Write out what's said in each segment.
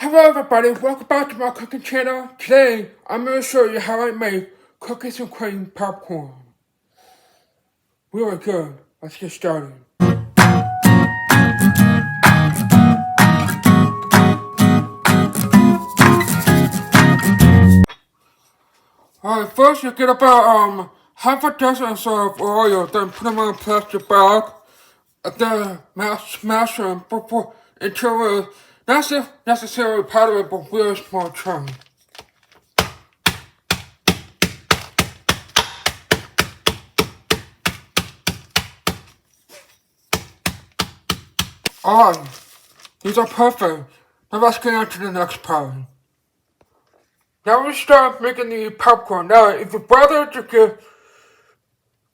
Hello everybody, welcome back to my cooking channel. Today, I'm going to show you how I make cookies and cream popcorn. Really good. Let's get started. Alright, first you get about half a dozen or so of Oreos, then put them in a plastic bag, and then smash them until not necessarily powdered, but really small chunks. Alright, these are perfect. Now let's get on to the next part. Now we start making the popcorn. Now, if you bother to do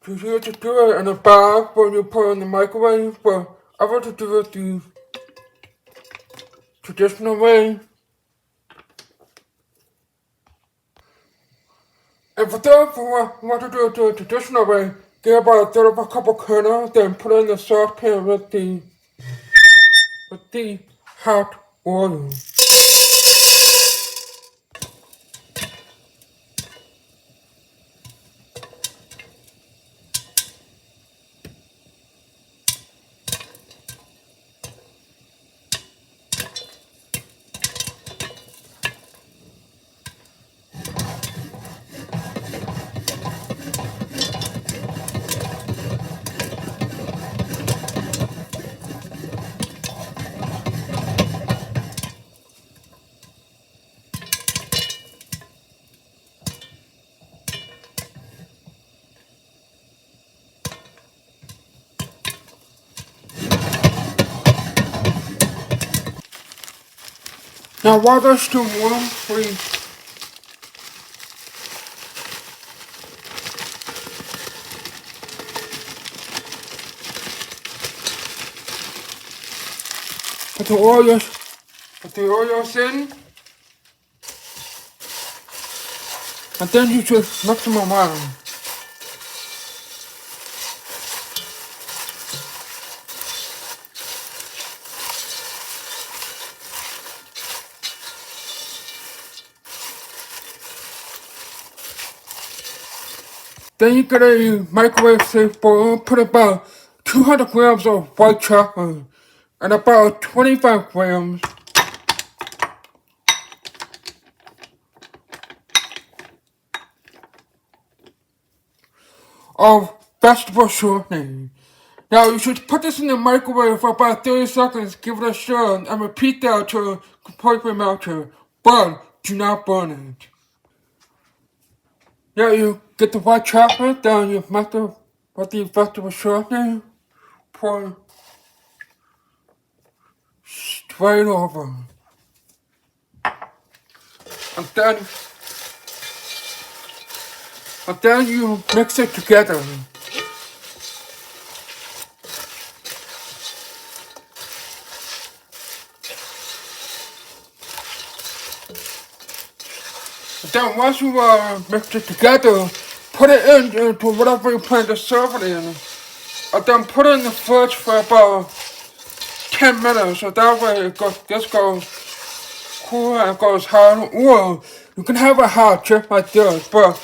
it in a bag when you put it in the microwave, but I want to do it the traditional way. And for those who want to do it the traditional way, get about a third of a cup of kernel, then put it in the saucepan with the hot oil. Now while they're still warm, we put the Oreos in, and then you just mix them around. Then you get a microwave safe bowl, put about 200 grams of white chocolate and about 25 grams of vegetable shortening. Now you should put this in the microwave for about 30 seconds, give it a stir, and repeat that until it's completely melted, but do not burn it. Now you get the white chocolate, then you mix it with the vegetable shortening, pour straight over. And then you mix it together. Then once you mix it together, put it into whatever you plan to serve it in. And then put it in the fridge for about 10 minutes. So that way it goes cool and goes hot. Or you can have it hot just like this. But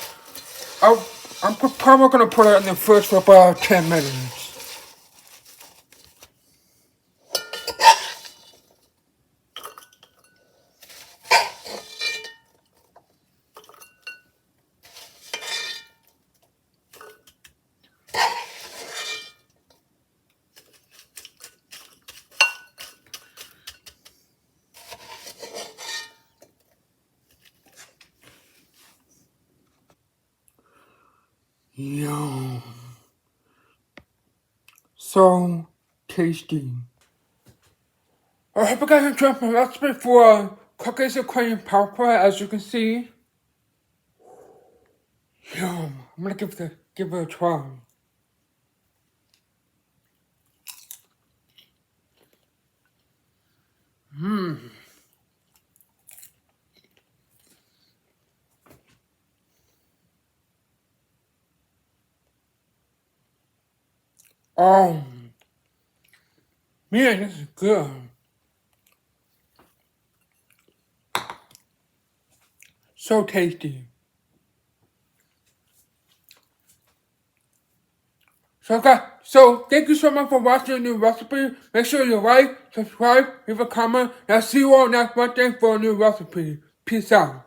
I'm probably going to put it in the fridge for about 10 minutes. Yum. So tasty. I hope you guys enjoyed my recipe for cookies and cream popcorn. As you can see, yum. I'm gonna give it a try. Oh, man, this is good. So tasty. So thank you so much for watching the new recipe. Make sure you like, subscribe, leave a comment, and I'll see you all next Monday for a new recipe. Peace out.